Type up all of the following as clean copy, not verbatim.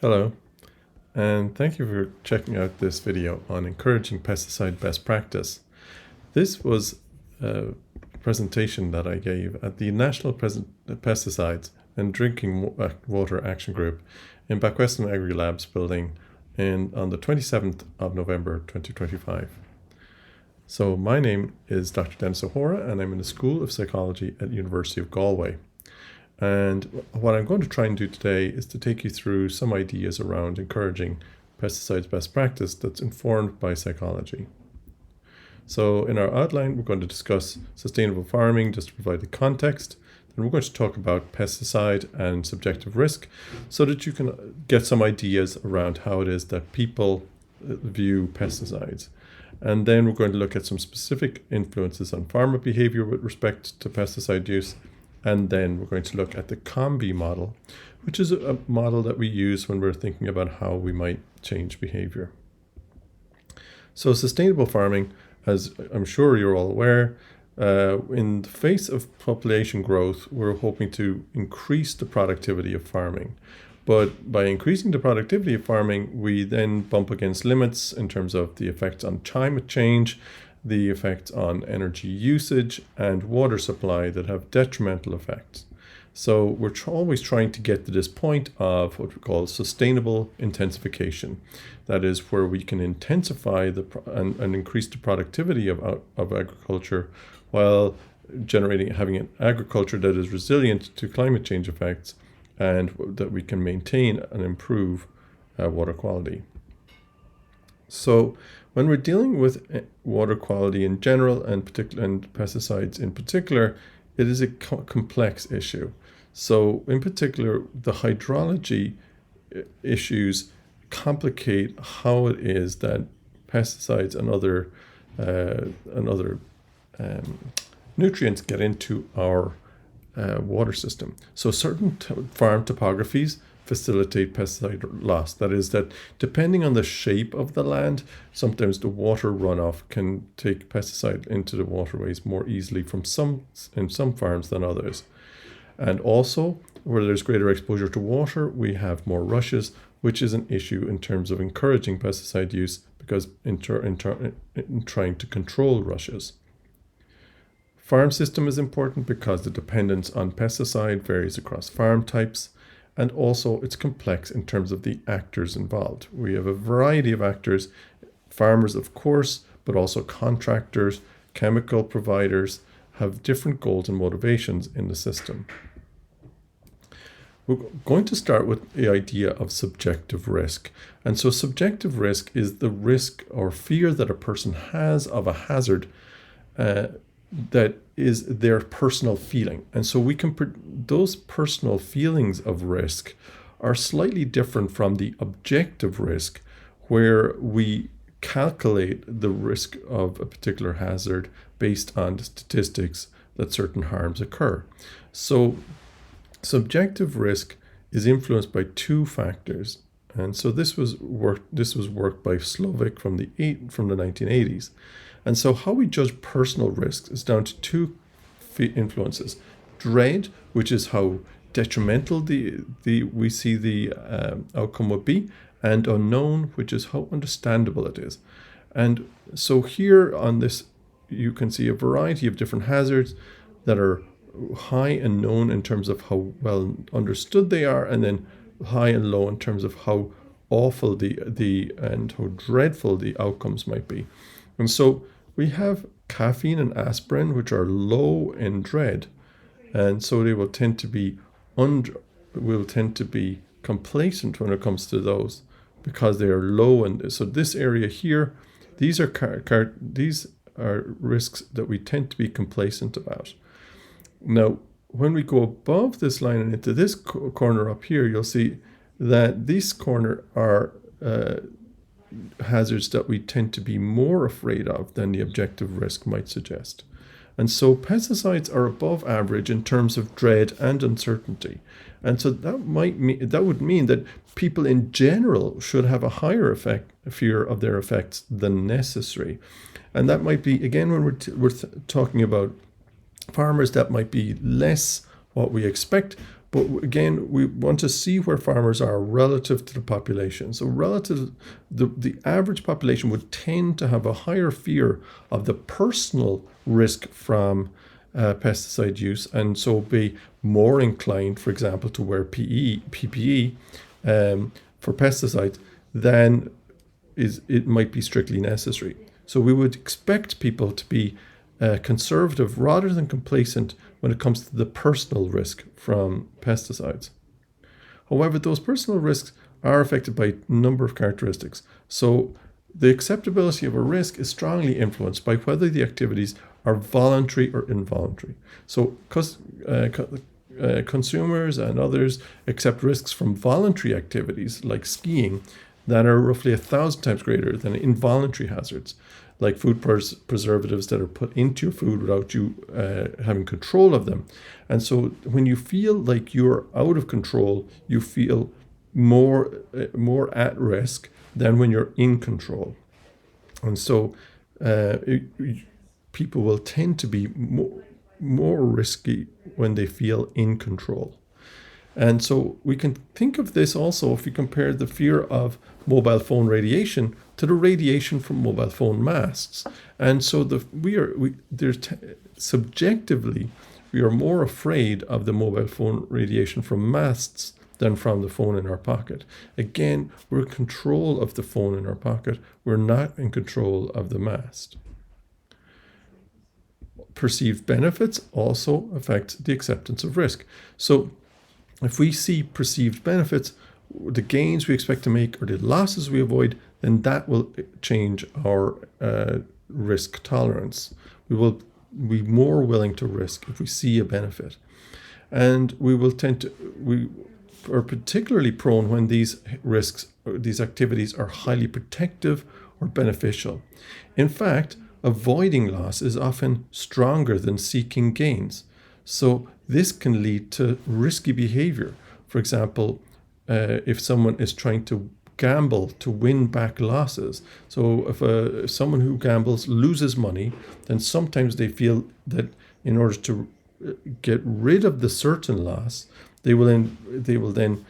Hello, and thank you for checking out this video on encouraging pesticide best practice. This was a presentation that I gave at the National Pesticides and Drinking Water Action Group in Backweston AgriLabs building on the 27th of November 2025. So my name is Dr. Dennis O'Hora, and I'm in the School of Psychology at University of Galway. And what I'm going to try and do today is to take you through some ideas around encouraging pesticides best practice that's informed by psychology. So in our outline, we're going to discuss sustainable farming just to provide the context. Then we're going to talk about pesticide and subjective risk so that you can get some ideas around how it is that people view pesticides. And then we're going to look at some specific influences on farmer behavior with respect to pesticide use. And then we're going to look at the COMBI model, which is a model that we use when we're thinking about how we might change behavior. So sustainable farming, as I'm sure you're all aware, in the face of population growth, we're hoping to increase the productivity of farming. But by increasing the productivity of farming, we then bump against limits in terms of the effects on climate change, the effects on energy usage and water supply that have detrimental effects. So we're always trying to get to this point of what we call sustainable intensification. That is where we can intensify and increase the productivity of agriculture while having an agriculture that is resilient to climate change effects and that we can maintain and improve water quality. So when we're dealing with water quality in general and pesticides in particular, it is a complex issue. So in particular, the hydrology issues complicate how it is that pesticides and other nutrients get into our water system. So certain farm topographies facilitate pesticide loss. That is that depending on the shape of the land, sometimes the water runoff can take pesticide into the waterways more easily in some farms than others. And also, where there's greater exposure to water, we have more rushes, which is an issue in terms of encouraging pesticide use because in trying to control rushes. Farm system is important because the dependence on pesticide varies across farm types. And also it's complex in terms of the actors involved. We have a variety of actors, farmers of course, but also contractors, chemical providers have different goals and motivations in the system. We're going to start with the idea of subjective risk. And so subjective risk is the risk or fear that a person has of a hazard that is their personal feeling. And so those personal feelings of risk are slightly different from the objective risk, where we calculate the risk of a particular hazard based on the statistics that certain harms occur. So subjective risk is influenced by two factors. And so this was work by Slovic from the 1980s. And so how we judge personal risks is down to two influences. Dread, which is how detrimental we see the outcome would be, and unknown, which is how understandable it is. And so here on this, you can see a variety of different hazards that are high and known in terms of how well understood they are, and then high and low in terms of how awful and how dreadful the outcomes might be. And so we have caffeine and aspirin, which are low in dread, and so they will tend to be complacent when it comes to those because they are low. And so this area here, these are risks that we tend to be complacent about. Now, when we go above this line and into this corner up here, you'll see that this corner are hazards that we tend to be more afraid of than the objective risk might suggest. And so pesticides are above average in terms of dread and uncertainty. And so that would mean that people in general should have a higher fear of their effects than necessary. And that might be, again, when we're talking about farmers, that might be less what we expect, But again, we want to see where farmers are relative to the population. So relative, the average population would tend to have a higher fear of the personal risk from pesticide use, and so be more inclined, for example, to wear PPE for pesticides than it might be strictly necessary. So we would expect people to be conservative rather than complacent when it comes to the personal risk from pesticides. However, those personal risks are affected by a number of characteristics. So the acceptability of a risk is strongly influenced by whether the activities are voluntary or involuntary. So consumers and others accept risks from voluntary activities like skiing that are roughly 1,000 times greater than involuntary hazards, like food preservatives that are put into your food without you having control of them. And so when you feel like you're out of control, you feel more at risk than when you're in control. And so people will tend to be more risky when they feel in control. And so we can think of this also if we compare the fear of mobile phone radiation to the radiation from mobile phone masts. And so subjectively, we are more afraid of the mobile phone radiation from masts than from the phone in our pocket. Again, we're in control of the phone in our pocket. We're not in control of the mast. Perceived benefits also affect the acceptance of risk. So if we see perceived benefits, the gains we expect to make or the losses we avoid, then that will change our risk tolerance. We will be more willing to risk if we see a benefit. And we are particularly prone when these risks, or these activities are highly protective or beneficial. In fact, avoiding loss is often stronger than seeking gains. So this can lead to risky behavior. For example, if someone is trying to gamble to win back losses. So if someone who gambles loses money, then sometimes they feel that in order to get rid of the certain loss, they will then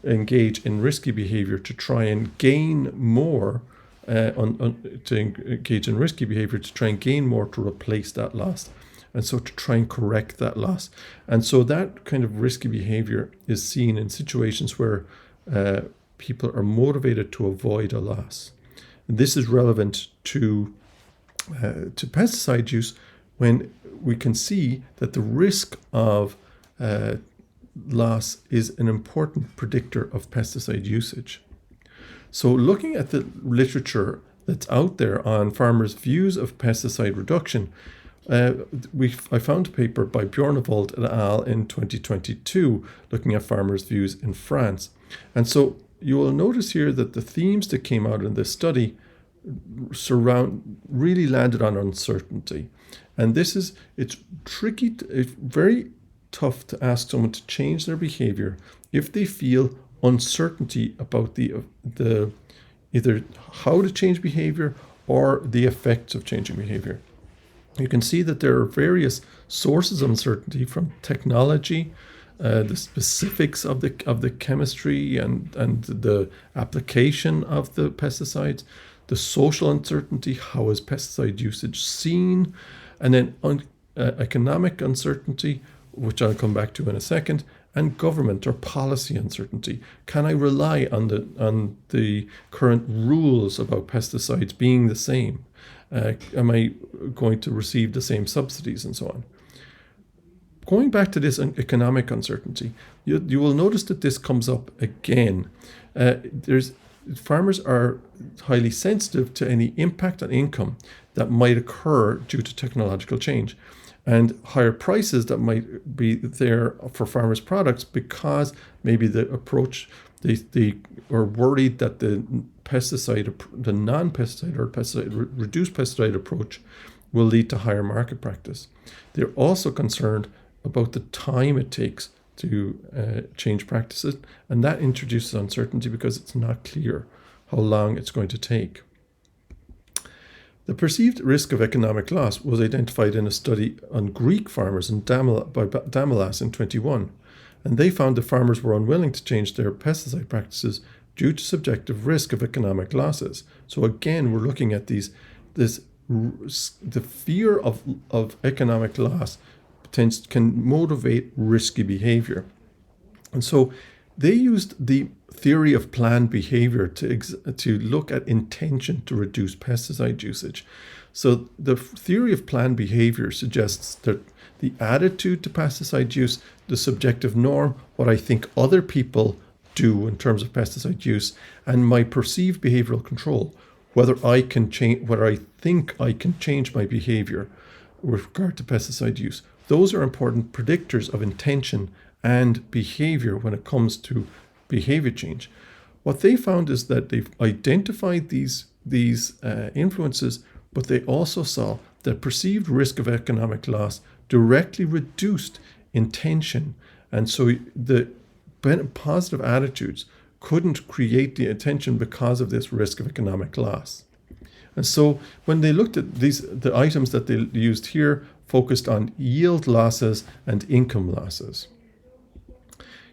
engage in risky behavior to try and gain more. To engage in risky behavior to try and gain more to replace that loss, and so to try and correct that loss. And so that kind of risky behavior is seen in situations where people are motivated to avoid a loss. And this is relevant to pesticide use when we can see that the risk of loss is an important predictor of pesticide usage. So looking at the literature that's out there on farmers' views of pesticide reduction, I found a paper by Bjornevold et al. In 2022 looking at farmers' views in France. And so you will notice here that the themes that came out in this study really landed on uncertainty. And it's tricky, it's very tough to ask someone to change their behavior if they feel uncertainty about the either how to change behavior or the effects of changing behavior. You can see that there are various sources of uncertainty, from technology, the specifics of the chemistry and the application of the pesticides, the social uncertainty, how is pesticide usage seen, and then economic uncertainty, which I'll come back to in a second, and government or policy uncertainty. Can I rely on the current rules about pesticides being the same? Am I going to receive the same subsidies and so on? Going back to this economic uncertainty, you will notice that this comes up again. Farmers are highly sensitive to any impact on income that might occur due to technological change, and higher prices that might be there for farmers' products because maybe the approach, they are worried that the non-pesticide or reduced pesticide approach will lead to higher market practice. They're also concerned about the time it takes to change practices, and that introduces uncertainty because it's not clear how long it's going to take. The perceived risk of economic loss was identified in a study on Greek farmers by Damalas in 2021. and they found that farmers were unwilling to change their pesticide practices due to subjective risk of economic losses. So again, we're looking at the fear of economic loss can motivate risky behavior. And so they used the theory of planned behavior to look at intention to reduce pesticide usage. So the theory of planned behavior suggests that the attitude to pesticide use, the subjective norm, what I think other people do in terms of pesticide use, and my perceived behavioral control, whether I think I can change my behavior with regard to pesticide use. Those are important predictors of intention and behavior when it comes to behavior change. What they found is that they've identified these influences, but they also saw that perceived risk of economic loss directly reduced intention. And so the positive attitudes couldn't create the attention because of this risk of economic loss. And so when they looked at the items that they used here focused on yield losses and income losses.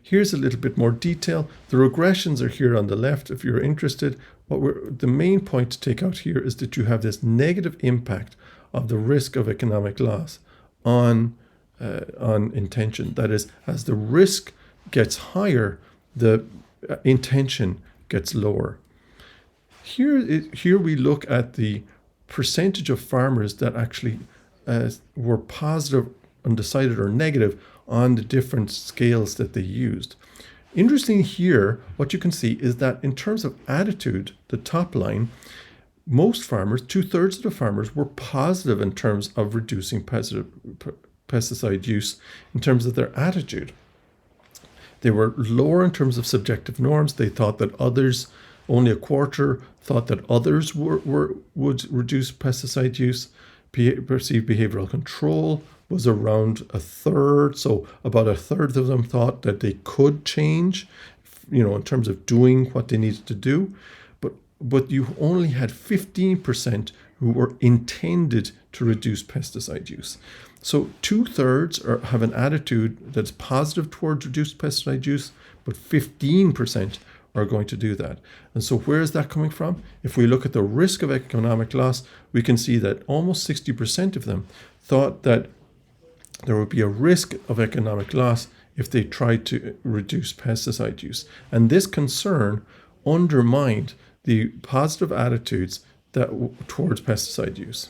Here's a little bit more detail. The regressions are here on the left if you're interested. The main point to take out here is that you have this negative impact of the risk of economic loss on intention. That is, as the risk gets higher, the intention gets lower. Here we look at the percentage of farmers that actually were positive, undecided, or negative on the different scales that they used. Interesting here, what you can see is that in terms of attitude, the top line, most farmers, 2/3 of the farmers, were positive in terms of reducing pesticide use in terms of their attitude. They were lower in terms of subjective norms. They thought that others, only a quarter, thought that others would reduce pesticide use. Perceived behavioral control was around 1/3. So about 1/3 of them thought that they could change, in terms of doing what they needed to do. But you only had 15% who were intended to reduce pesticide use. So 2/3 have an attitude that's positive towards reduced pesticide use, but 15% are going to do that. And so where is that coming from? If we look at the risk of economic loss, we can see that almost 60% of them thought that there would be a risk of economic loss if they tried to reduce pesticide use. And this concern undermined the positive attitudes towards pesticide use.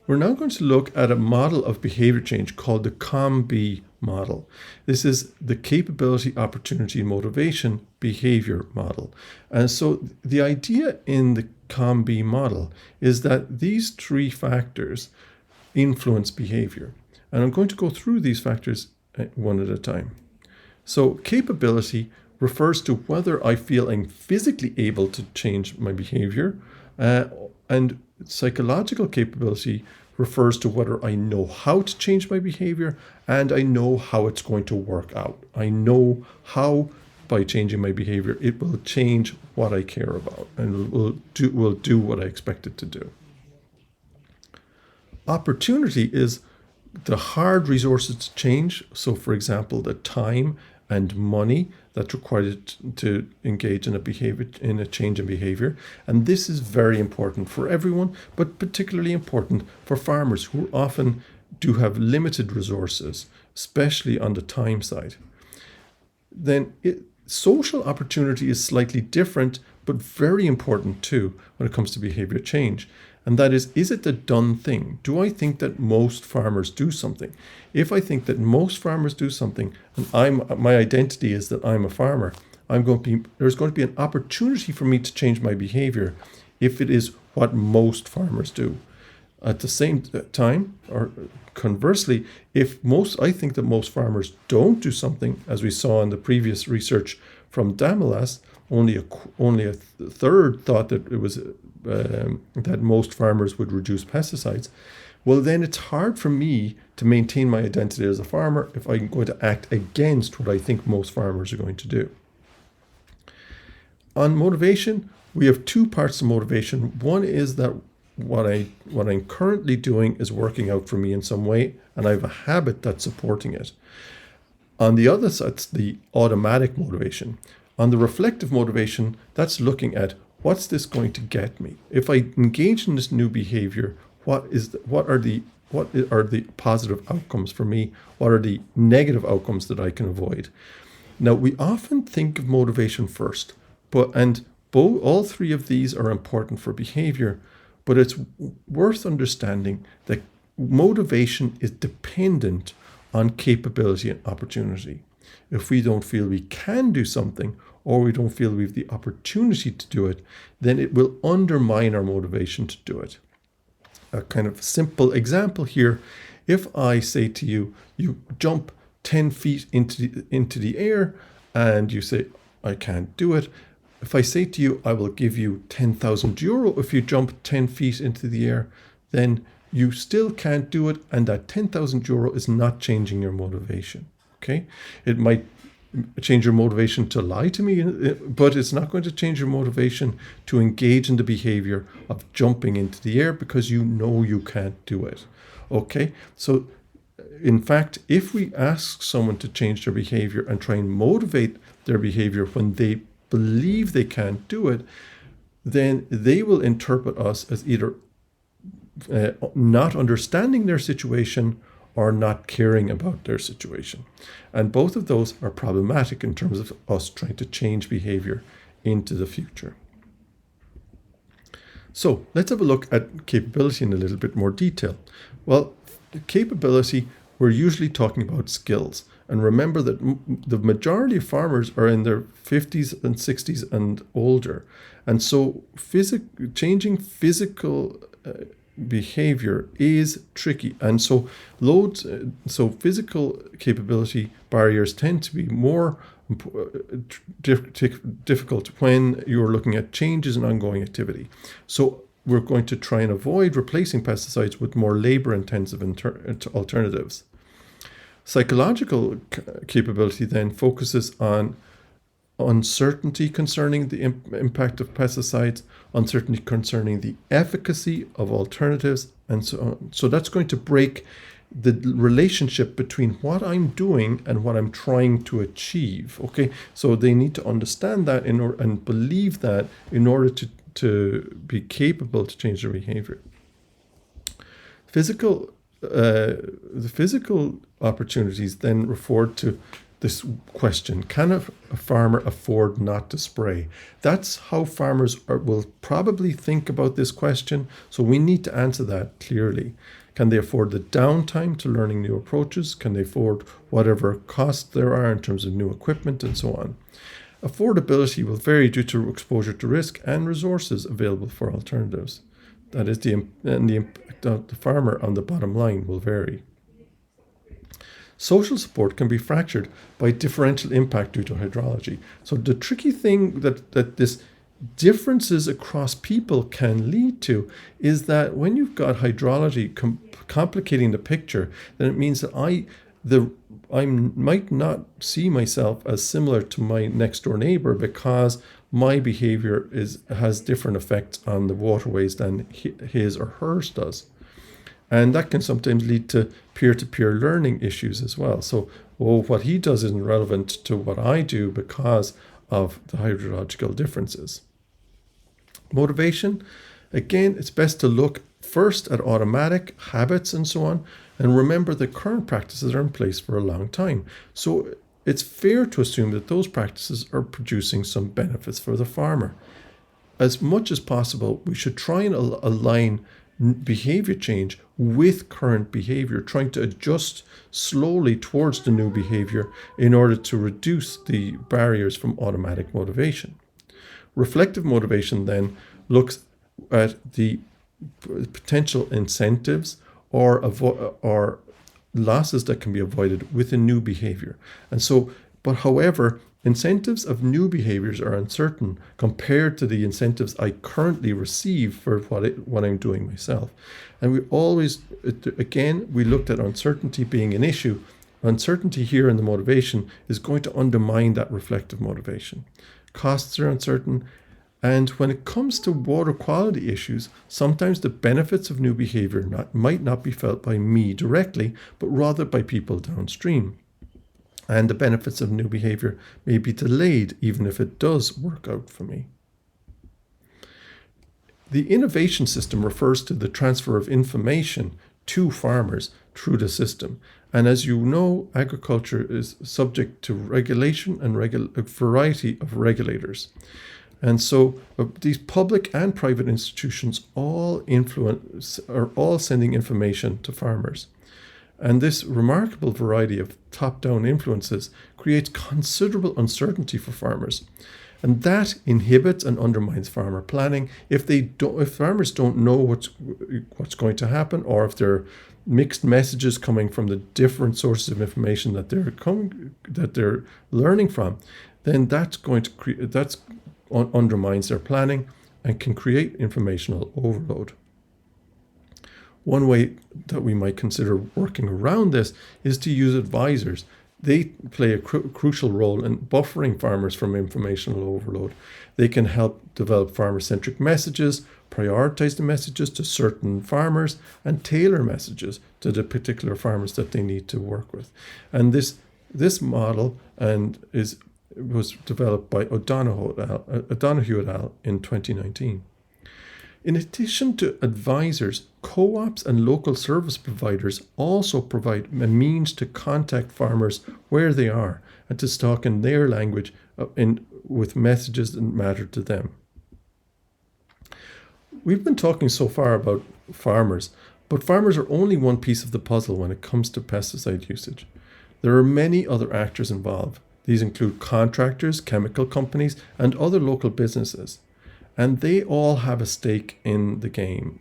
We're now going to look at a model of behavior change called the COM-B model. This is the capability, opportunity, motivation behavior model. And so the idea in the COM-B model is that these 3 factors influence behavior. And I'm going to go through these factors one at a time. So capability refers to whether I feel I'm physically able to change my behavior, and psychological capability refers to whether I know how to change my behavior and I know how it's going to work out. I know how, by changing my behavior, it will change what I care about and will do what I expect it to do. Opportunity is the hard resources to change. So, for example, the time and money that's required to engage in a change in behavior. And this is very important for everyone, but particularly important for farmers who often do have limited resources, especially on the time side. Then social opportunity is slightly different, but very important too when it comes to behavior change. And that is it the done thing? Do I think that most farmers do something? If I think that most farmers do something, and my identity is that I'm a farmer, there's going to be an opportunity for me to change my behavior if it is what most farmers do. At the same time, or conversely, I think that most farmers don't do something, as we saw in the previous research from Damalas, only a third thought that it was that most farmers would reduce pesticides. Well, then it's hard for me to maintain my identity as a farmer if I'm going to act against what I think most farmers are going to do. On motivation, we have 2 parts of motivation. One is that what I'm currently doing is working out for me in some way, and I have a habit that's supporting it. On the other side, it's the automatic motivation. On the reflective motivation, that's looking at what's this going to get me? If I engage in this new behavior, what are the positive outcomes for me? What are the negative outcomes that I can avoid? Now, we often think of motivation first, all three of these are important for behavior, but it's worth understanding that motivation is dependent on capability and opportunity. If we don't feel we can do something, or we don't feel we have the opportunity to do it, then it will undermine our motivation to do it. A kind of simple example here, if I say to you, you jump 10 feet into the air, and you say, I can't do it. If I say to you, I will give you €10,000 if you jump 10 feet into the air, then you still can't do it, and that €10,000 is not changing your motivation. Okay, it might change your motivation to lie to me, but it's not going to change your motivation to engage in the behavior of jumping into the air, because you know you can't do it. Okay, so in fact, if we ask someone to change their behavior and try and motivate their behavior when they believe they can't do it, then they will interpret us as either not understanding their situation or not caring about their situation. And both of those are problematic in terms of us trying to change behavior into the future. So let's have a look at capability in a little bit more detail. Well, capability, we're usually talking about skills. And remember that the majority of farmers are in their 50s and 60s and older. And so changing physical behavior is tricky. And so physical capability barriers tend to be more difficult when you're looking at changes in ongoing activity. So we're going to try and avoid replacing pesticides with more labor-intensive alternatives. Psychological capability then focuses on uncertainty concerning the impact of pesticides, uncertainty concerning the efficacy of alternatives, and so on. So that's going to break the relationship between what I'm doing and what I'm trying to achieve. Okay, so they need to understand that and believe that in order to be capable to change their behavior. The physical opportunities then refer to this question: can a farmer afford not to spray? That's how farmers will probably think about this question. So we need to answer that clearly. Can they afford the downtime to learning new approaches? Can they afford whatever costs there are in terms of new equipment and so on? Affordability will vary due to exposure to risk and resources available for alternatives. That is, the impact of the farmer on the bottom line will vary. Social support can be fractured by differential impact due to hydrology. So the tricky thing that this differences across people can lead to is that when you've got hydrology complicating the picture, then it means that I might not see myself as similar to my next door neighbor because my behavior has different effects on the waterways than his or hers does. And that can sometimes lead to peer-to-peer learning issues as well. So, what he does isn't relevant to what I do because of the hydrological differences. Motivation, again, it's best to look first at automatic habits and so on, and remember that current practices are in place for a long time. So it's fair to assume that those practices are producing some benefits for the farmer. As much as possible, we should try and align behavior change with current behavior, trying to adjust slowly towards the new behavior in order to reduce the barriers from automatic motivation. Reflective motivation then looks at the potential incentives or losses that can be avoided with a new behavior. And so, but however, incentives of new behaviors are uncertain compared to the incentives I currently receive for what I'm doing myself. And we always, again, we looked at uncertainty being an issue. Uncertainty here in the motivation is going to undermine that reflective motivation. Costs are uncertain. And when it comes to water quality issues, sometimes the benefits of new behavior might not be felt by me directly, but rather by people downstream. and the benefits of new behavior may be delayed even if it does work out for me. The innovation system refers to the transfer of information to farmers through the system. And as you know, agriculture is subject to regulation and a variety of regulators. And so these public and private institutions all are all sending information to farmers. And this remarkable variety of top-down influences creates considerable uncertainty for farmers. And that inhibits and undermines farmer planning. If farmers don't know what's going to happen, or if there are mixed messages coming from the different sources of information that they're learning from, then that's going to undermines their planning and can create informational overload. One way that we might consider working around this is to use advisors. They play a crucial role in buffering farmers from informational overload. They can help develop farmer-centric messages, prioritize the messages to certain farmers, and tailor messages to the particular farmers that they need to work with. And this model was developed by O'Donoghue et al. In 2019. In addition to advisors, co-ops and local service providers also provide a means to contact farmers where they are and to talk in their language with messages that matter to them. We've been talking so far about farmers, but farmers are only one piece of the puzzle when it comes to pesticide usage. There are many other actors involved. These include contractors, chemical companies, and other local businesses. And they all have a stake in the game.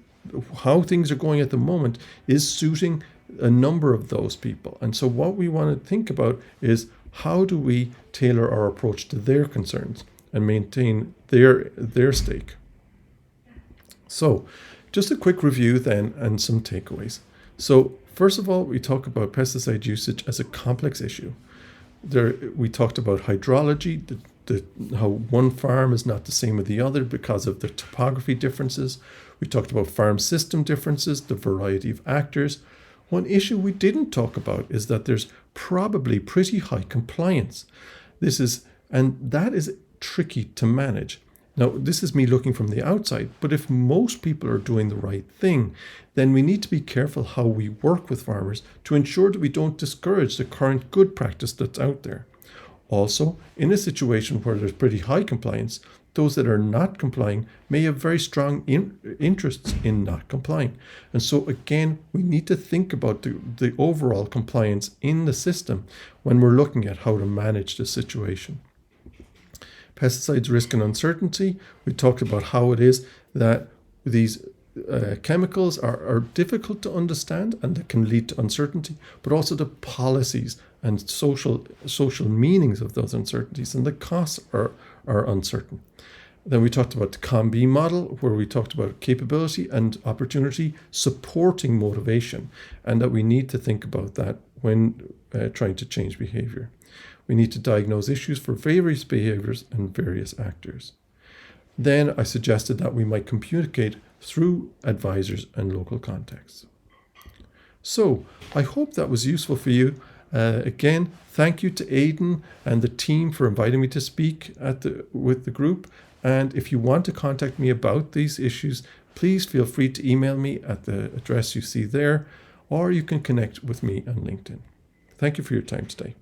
How things are going at the moment is suiting a number of those people. And so what we want to think about is, how do we tailor our approach to their concerns and maintain their stake? So just a quick review then and some takeaways. So first of all, we talk about pesticide usage as a complex issue. We talked about hydrology, how one farm is not the same as the other because of the topography differences. We talked about farm system differences, the variety of actors. One issue we didn't talk about is that there's probably pretty high compliance. That is tricky to manage. Now, this is me looking from the outside, but if most people are doing the right thing, then we need to be careful how we work with farmers to ensure that we don't discourage the current good practice that's out there. Also, in a situation where there's pretty high compliance, those that are not complying may have very strong interests in not complying. And so again, we need to think about the overall compliance in the system when we're looking at how to manage the situation. Pesticides, risk and uncertainty. We talked about how it is that these chemicals are difficult to understand and that can lead to uncertainty, but also the policies and social meanings of those uncertainties, and the costs are uncertain. Then we talked about the COM-B model, where we talked about capability and opportunity supporting motivation, and that we need to think about that when trying to change behavior. We need to diagnose issues for various behaviors and various actors. Then I suggested that we might communicate through advisors and local contexts. So I hope that was useful for you. Again, thank you to Aidan and the team for inviting me to speak with the group. And if you want to contact me about these issues, please feel free to email me at the address you see there, or you can connect with me on LinkedIn. Thank you for your time today.